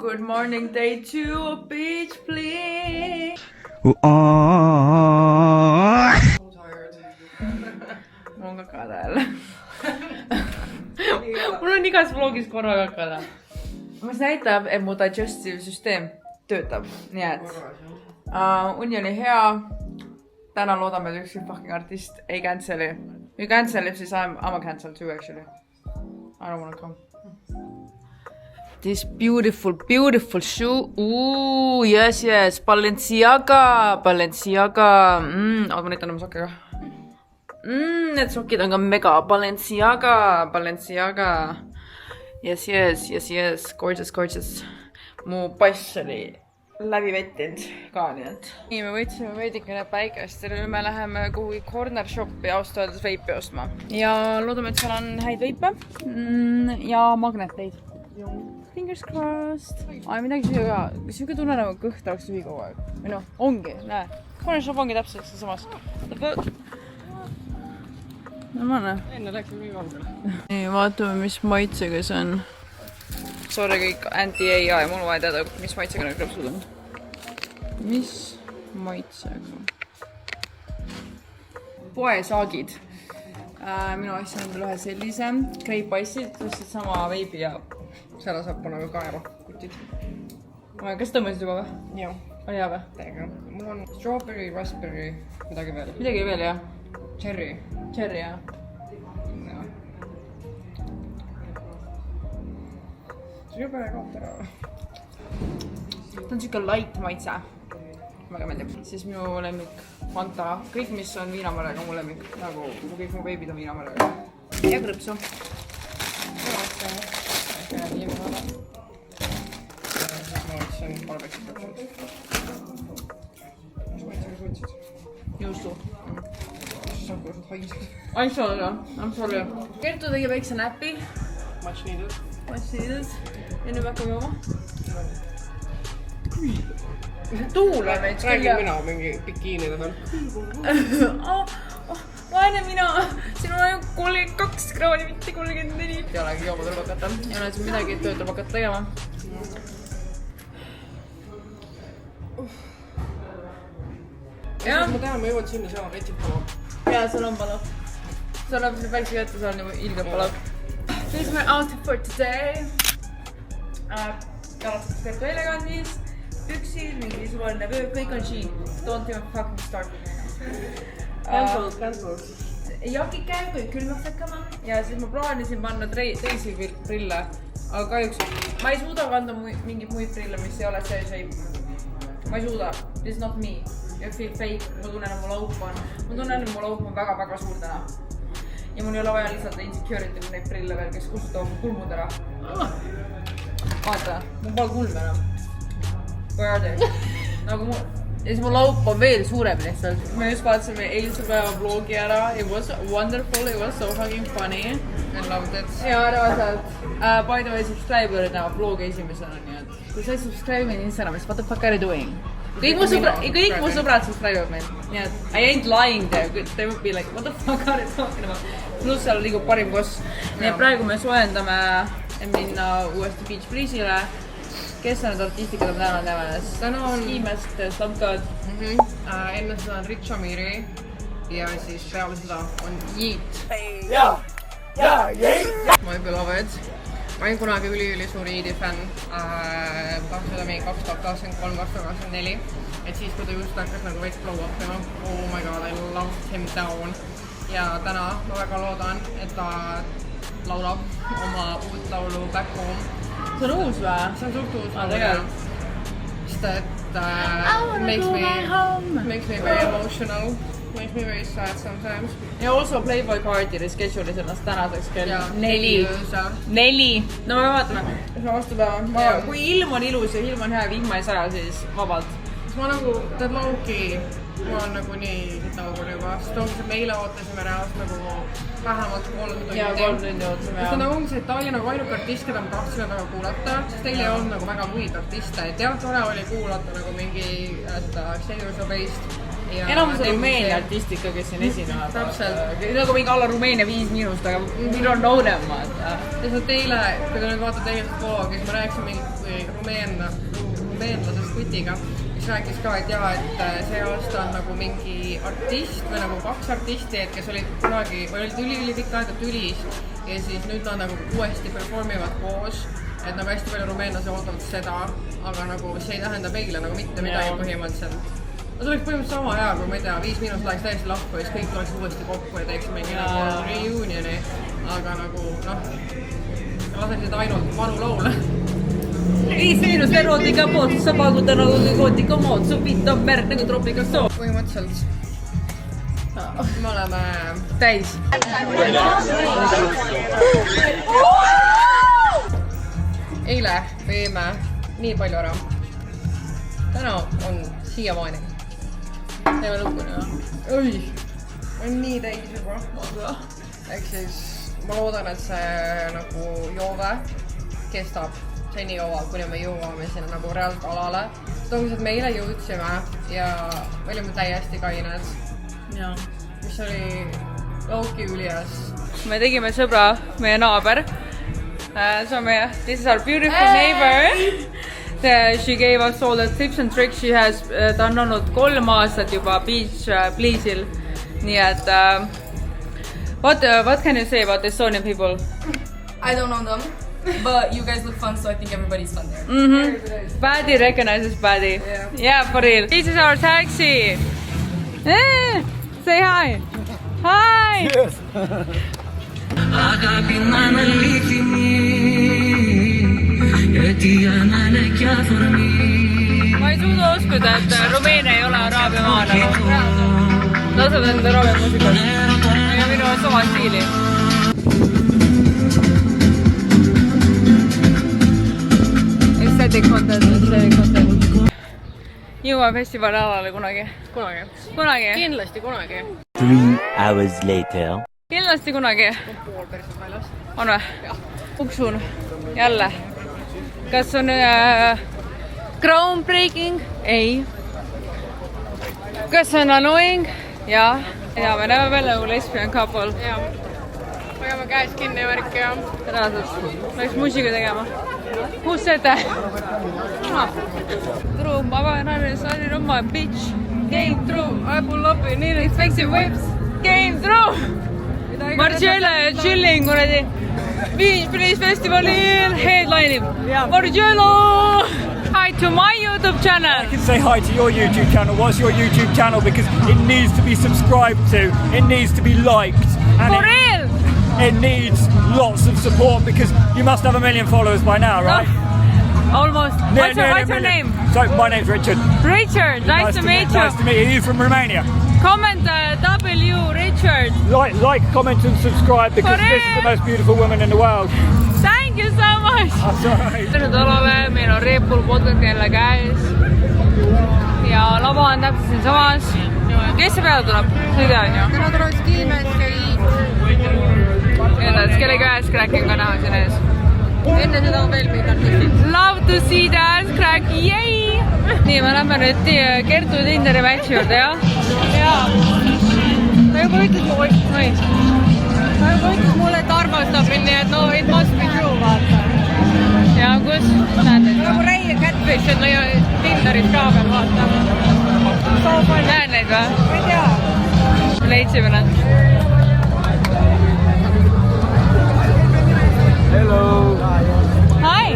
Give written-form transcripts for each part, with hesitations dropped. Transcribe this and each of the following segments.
Good morning, day 2, bitch, please. I'm tired. Mul on kakada jälle. Mul on igas vlogis korra kakada. Mis näitab, et mu digestive süsteem töötab. Nii et uni oli hea. Täna loodame, et ükski fucking artist ei canceli. Kui cancelib, siis I'm a cancel too actually. I don't wanna come. This beautiful, beautiful shoe. Ooh, yes, yes. Balenciaga. Aga ma näitan oma sokke ka. Need sokid on ka mega. Balenciaga. Yes. Gorgeous. Mu pass oli läbi vettinud ka, nii et. Nii, me võtsime veidikene päikest ja nüüd me läheme kuhugi corner shopi ausalt öeldes veipi ostma. Ja loodame, et seal on häid veipe ja magneteid. Fingers crossed. Ai, midagi süüa ka. Siuke tunne nagu kõht oleks tühi kogu aeg. Või noh, ongi, näe. Corner shop ongi täpselt see samas. Normaalne. Enne läks nii valgele. Nii, vaatame, mis maitsega see on. Sorry kõik anti-AI, mul vaja teada, mis maitsega need krõpsud on. Mis maitsega? Poesaagid. Minu asja on veel ühe sellise. Grape Ice'id, tõstsid sama veibi ja selle saab panna ka kaeva kutid. Kas tõmbasid juba või? Jah. On hea või? Täiega. Mul on strawberry, raspberry, midagi veel. Midagi veel, jah? Cherry. Cherry, jah. See on jube kaob ära. Ta on siuke light maitse. Väga meeldib. Siis minu lemmik Fanta. Kõik, mis on viinamarega, mu lemmik. Nagu kõik mu veibid on viinamarega. Ja krõpsu. Ma võtsin barbecue krõpsud. Mis maitsega sa võtsid? Juustu. Sa kuulsad haised. Ai, sorry. I'm sorry. Kertu tegi väikse näpi. Much needed. Massiides. Ja nüüd hakkame jooma. Tuule veits. Räägin mina mingi bikiinide peal. Vaene mina. Siin on ainult 32 kraadi, mitte 34. Ei olegi jooma tuleb hakata. Ei ole siin midagi, et tööd tuleb hakata tegema. Ma tean, ma jõuan sinna, seal on retsid palav. Jaa, seal on palav. See on väikse kätte, seal on juba ilge palav. This is my outfit for today. Jalataks Kertu elegandis, püksid, mingi suvaline vööb, kõik on shein. Don't even fucking start with me. Cancelled. Jakid käib, kui külmaks hakkama. Ja siis ma plaanisin panna teisi prille. Aga kahjuks ma ei suuda kanda mingit muid prille, mis ei ole see shape. Ma ei suuda. This is not me. You feel fake. Ma tunnen, et mu laup on väga suur täna. Ja mul ei ole vaja lihtsalt insecurity neid prille veel, kes kustutavad mu kulmud ära. Vaata, mul pole kulm enam. Where are they? Nagu mu... Ja siis mu laup on veel suurem lihtsalt. Me just vaatasime eilse päeva vlogi ära. It was wonderful, it was so fucking funny. I loved it. Ja reaalselt. By the way, subscriberid näevad vlogi esimesena, nii et... Kui sa ei subscribe in Instagramis, what the fuck are you doing? Kõik mu sõbrad subscribe meil. Nii et I ain't lying there. They would be like, what the fuck are you talking about? Pluss seal liigub parim koss. Nii et praegu me soojendame minna uuesti Beach Breeze'ile. Kes on need artistikad on täna teemas? Täna on... Skiimest, Stamkad. Enne seda on Rich Amiri. Ja siis peale seda on Yeet. Ma juba love it. Ma olin kunagi üli suur Yeeti fänn. Seda mingi 2023-2024. Et siis, kui ta just hakkas nagu veits blow up tema. Oh my god, I loved him down. Ja täna ma väga loodan, et ta laulab oma uut laulu Back Home. See on uus või? See on suht uus. Tegelikult. Sest et makes me very emotional. Makes me very sad sometimes. Ja also Playboy Cardi reschedule'is ennast tänaseks kell 4. 4. No me vaatame. Mis ma vastu päeva? Kui ilm on ilus ja ilm on hea ja vihma ei saja, siis vabalt. Ma nagu, tead Lauki, mul on nagu nii naugul juba. Sest ongi, me eile ootasime reaalselt nagu vähemalt 3 tundi. Ja 3 tundi ootasime, jah. Sest ongi see, et ta oli nagu ainuke artist, keda ma tahtsin väga kuulata. Sest teil ei olnud nagu väga muid artiste. Et jah, tore oli kuulata nagu mingi seda Xenius Obased. Enamus on Rumeenia artistika, kes siin esinevad. Täpselt. Nagu mingi alla Rumeenia 5 miinust, aga we don't know them, vaata. Ja teile, kui te nüüd vaatate eilset vloogi, siis ma rääkisin mingi intervjuusi rumeenlasest kutiga, mis rääkis ka, et jaa, et see aasta on nagu mingi artist või nagu 2 artisti, et kes olid kunagi, või olid üli-pikka aega tülis ja siis nüüd nad nagu uuesti performivad koos, et nagu hästi palju rumeenlasi ootavad seda, aga nagu see ei tähenda meile nagu mitte midagi põhimõtteliselt. No see oleks põhimõtteliselt sama hea, kui ma ei tea, 5 Miinust läheks täiesti lahku ja siis kõik tuleks uuesti kokku ja teeks mingi nagu reunioni, aga nagu noh, laseksid ainult vanu laule. 5 Miinust erotika poolt, sa paguda nagu kootika mood, su pitt on verd nagu tropikas soo. Põhimõtteliselt me oleme täis. Eile võime nii palju ära. Täna on siiamaani. Teeme lõpuni või? Oi, on nii täis juba. Ehk siis ma loodan, et see nagu joove kestab seni kaua, kuni me jõuame sinna nagu reaalselt alale. Tõenäoliselt me eile jõudsime ja me olime täiesti kained. Mis oli lauki ülias. Me tegime sõbra, meie naaber. This is our beautiful neighbor. She gave us all the tips and tricks. Ta on olnud 3 aastat juba Beach Please'il. Nii et what can you say about the Estonian people? I don't know them, but you guys look fun, so I think everybody's fun there. Paddy recognizes Paddy. Yeah, for real. This is our taxi. Say hi. Hi. Yes. Ma ei suuda uskuda, et Rumeenia ei ole araabia maa nagu. Laseb enda araabia muusikat. Ja minu sama stiili. Aesthetic content. Jõuame festivali alale kunagi. Kunagi. kindlasti kunagi. 3 hours later. Kindlasti kunagi. Pool perset väljas. On või? Uksun. Jälle. Kas on groundbreaking? Ei. Kas on annoying? Jaa. Ja me näeme välja nagu lesbian couple. Jaa. Hoiame käes kinni värk ja... Reaalselt. Läks musiga tegema. Who's said that? True, ma vajan aina sain oma bitch. Came through. I pull up in nearly expensive whips. Came through. Marcella chilling kuradi. Beach Please Festivalil headline'ib. Marcella! Hi to my YouTube channel. I can say hi to your YouTube channel. What's your YouTube channel? Because it needs to be subscribed to. It needs to be liked. And For real? it needs lots of support because you must have 1 million followers by now, right? Almost. What's your name? So my name's Richard. Richard, nice to meet you. Nice to meet you. Are you from Romania? Comment W, Richard. Like, comment and subscribe because this is the most beautiful woman in the world. Thank you so much. That's alright. Nüüd alale, meil on Red Bull podcast jälle käes. Ja lava on täpselt siin samas. Kes see peale tuleb? See ei tea, on ju? Täna tuleks Kiimes käi. Enda, kelle käes cracking ka näha siin ees. Enne seda on veel mingid artistid. Love to see the ass crack, yay! Nii, me lähme nüüd Kertu Tinderi matchi juurde, jah? Jaa. Ta juba ütles mulle, et armastab mind, nii et no it must be true, vaata. Ja kus? Näed neid Nagu või? Ray Catfish on Tinderis ka veel, vaata. Näed neid või? Ma ei tea. Leidsime nad. Hello. Hi!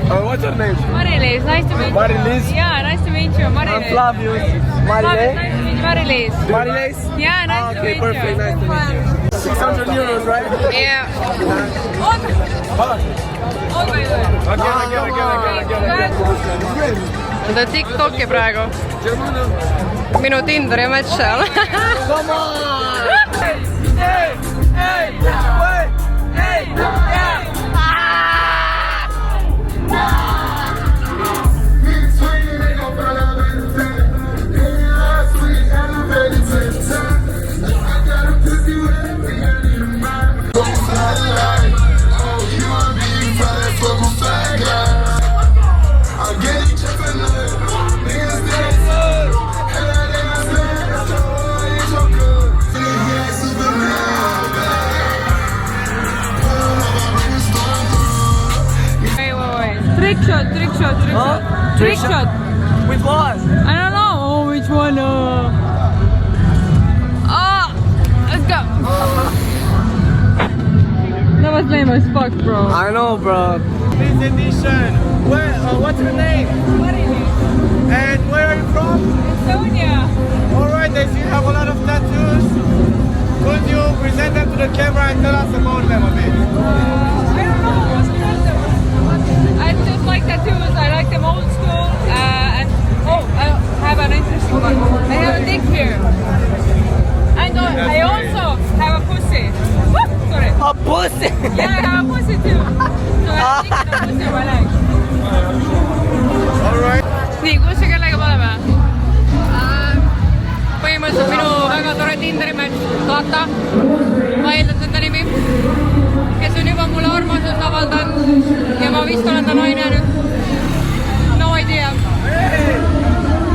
What's your name? Marilis, nice to meet you. Marilis? Yeah, nice to meet you. Marilis. I'm Flavius. Flavius, Marile? nice to meet you. Marilis. Mariles? Yeah, nice to Okay, meet perfect. you. Nice to meet you. 600 euros, right? Yeah. Again. Ta TikToki praegu. Minu Tinderi match seal. Come on! Hey! Hey! Wait! Hey! Yeah! Trick shot. With what? I don't know. Oh, which one? Let's go. That was lame as fuck, bro. I know, bro. This edition. What's your name? And where are you from? Estonia. Alright, I see you have a lot of tattoos. Could you present them to the camera and tell us about them a bit? I don't know. I just like tattoos. I like them old school. And I have an interesting one. I have a dick here. And I also have a pussy. Sorry. A pussy! Yeah, I have a pussy too. So I have a dick and a pussy on my leg. Alright. Nii, kus ja kellega me oleme? Põhimõtteliselt minu väga tore Tinderi match, Tata. Ma eeldan seda nimi. Kes on juba mulle armasust avaldanud. Ja ma vist olen ta naine nüüd. No idea.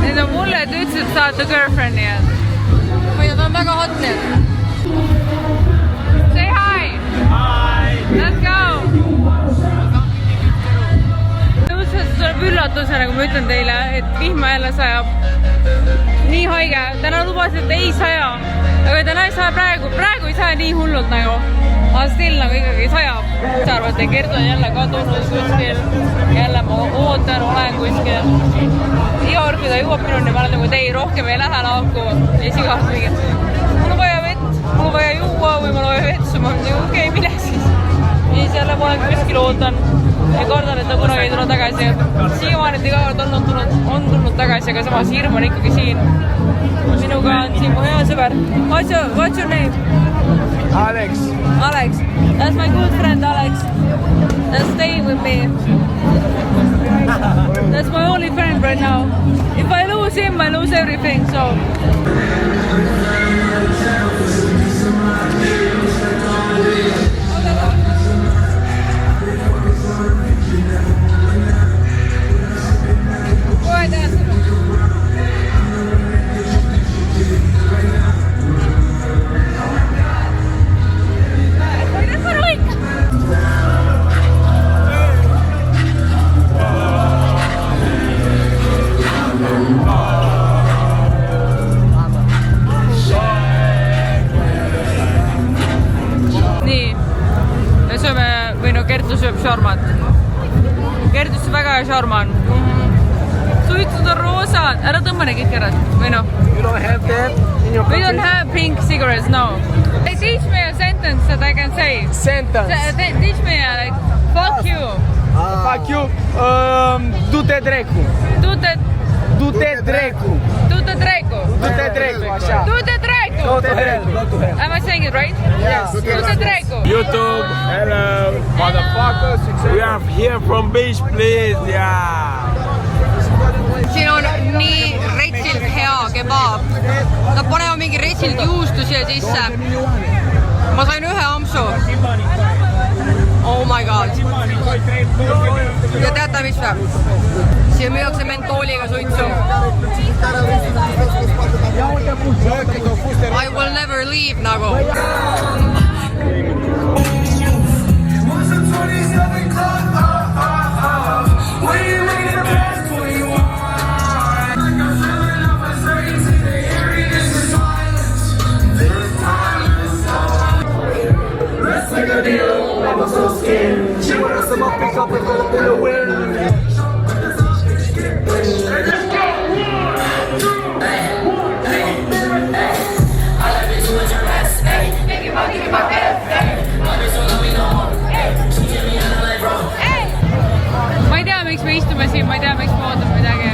Need on mulle, et ütlesid, et saate girlfriend'i. Ma ei tea, ta on väga hot nüüd. Say hi! Hi! Let's go! Tuleb üllatusena, kui ma ütlen teile, et vihma jälle sajab. Nii haige. Täna lubasid, et ei saja. Aga täna ei saja praegu. Praegu ei saja nii hullult nagu. Aga still nagu ikkagi sajab. Sa arvad, et Kertu on jälle kadunud kuskil. Jälle ma ootan, olen kuskil. Iga kord, kui ta jõuab minuni, ma olen nagu, et ei, rohkem ei lähe lauku. Ja siis iga kord mingi, mul on vaja vett, mul on vaja juua või mul on vaja vetsu. Ma mõtlen, okei, mine siis. Ja siis jälle ma olen kuskil ootan. Ja kardan, et ta kunagi ei tule tagasi. Siiamaani iga kord on tulnud tagasi, aga samas hirm on ikkagi siin. Minuga on siin mu hea sõber. What's your name? Alex. Alex. That's my good friend Alex. That's staying with me. That's my only friend right now. If I lose him, I lose everything, so... Kertu sööb šarmat. Kertus on väga hea šarman. Suitsud on roosad. Ära tõmba neid kõik ära. Või noh? You don't have that in your We don't have pink cigarettes, no. They teach me a sentence that I can say. sentence. They teach me like, fuck you. Fuck you. Du-te drecu. Du-te Du-te drecu. Du-te drecu. Du-te drecu, așa. Du-te drecu. Go to hell. Go to hell. Am I saying it right? Yes. Du-te drecu. YouTube, hello, Motherfuckers. we are here from beach, please, yeah. Siin on nii retsilt hea kebaab. Ta panema mingi retsilt juustu siia sisse. Ma sain ühe ampsu. Oh my god. Ja teate mis või? Siia müüakse mentooliga suitsu. I will never leave nagu. Ma ei tea, miks me istume siin, ma ei tea, miks me ootame midagi.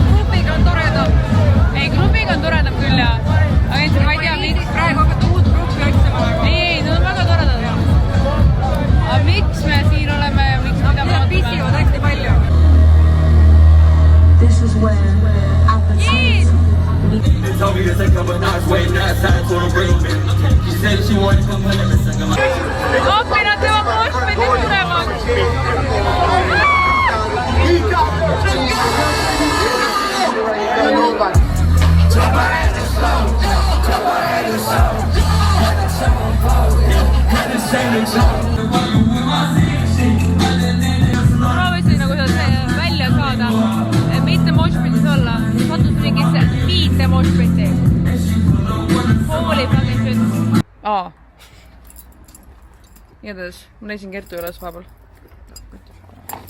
Grupiga on toredam. Ei, grupiga on toredam küll ja. Aga ma ei tea, miks. Praegu hakata uut gruppi otsima. Ei, need on väga toredad. Aga miks me siin oleme ja miks mida me ootame? Pissivad hästi palju. This is where appetites They told me to take up a notch, wait, now it's time for a break. She said she wanted to come in and sing my Appi, nad teevad moshpiti tulemaks. igatahes, ma näisin Kertu üles vahepeal.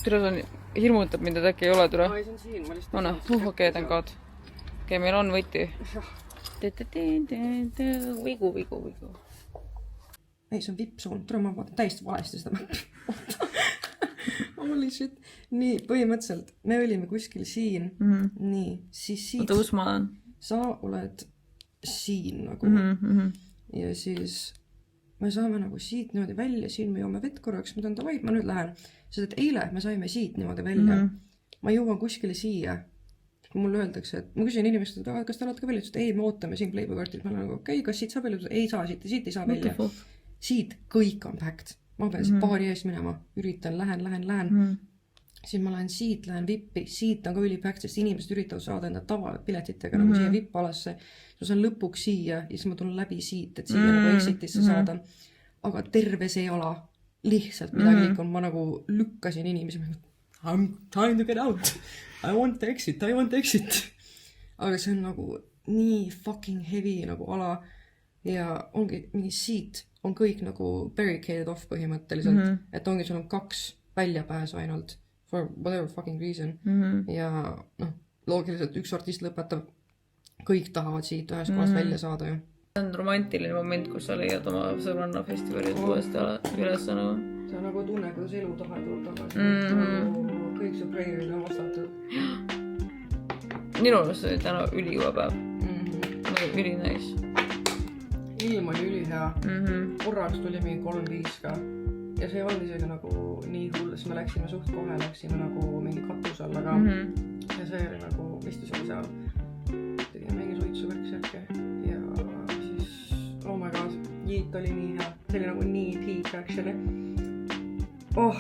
Türa, see on hirmutab mind, et äkki ei ole türa. Ai, see on siin, ma lihtsalt... On, okei, thank God. Okei, meil on võti. Vigu. Ei, see on vippsuund. Türa, ma vaatan täiesti valesti seda mäppi. Holy shit. Nii, põhimõtteliselt me olime kuskil siin. Nii, siis siit... Oota, kus ma olen? Sa oled siin nagu. Ja siis me saame nagu siit niimoodi välja, siin me joome vett korraks, ma tahan, ma nüüd lähen. Sest et eile me saime siit niimoodi välja. Ma jõuan kuskile siia. Mulle öeldakse, et ma küsin inimest, et kas te olete ka välja, et ei, me ootame siin Playboy kartis. Ma olen nagu, okei, kas siit saab välja? Ei saa siit, siit ei saa välja. Siit kõik on packed. Ma pean siit baari ees minema. Üritan, lähen. Siis ma lähen siit, lähen vippi. Siit on ka ülipacked, sest inimesed üritavad saada enda tavalepiletitega nagu siia vippalasse. Ma saan lõpuks siia ja siis ma tulen läbi siit, et siia nagu exitisse saada. Aga terve see ala lihtsalt midagi liikun. Ma nagu lükkasin inimesi. I'm trying to get out. I want to exit. Aga see on nagu nii fucking heavy nagu ala. Ja ongi mingi siit on kõik nagu barricaded off põhimõtteliselt. Et ongi, sul on 2 väljapääsu ainult. For whatever fucking reason. Ja loogiliselt üks artist lõpetab. Kõik tahavad siit ühes kohast välja saada ju. See on romantiline moment, kus sa leiad oma sõbranna festivalilt uuesti üles nagu. See on nagu tunne, kuidas elu taha tuleb tagasi. Kõik su praerid on vastatud. Minu arust oli täna üliuva päev. Nagu üli nice. Ilm oli ülihea. Korraks tuli mingi 3-5 ka. Ja see on isegi nagu nii hull, siis me läksime suht kohe, läksime nagu mingi katus alla ka. Ja see oli nagu, istusime seal. Tegime mingi suitsuvärk särke. Ja siis, oh my god, Jiit oli nii hea. See oli nagu nii peak actually. Oh!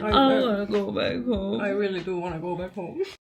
I wanna go back home. I really do wanna go back home.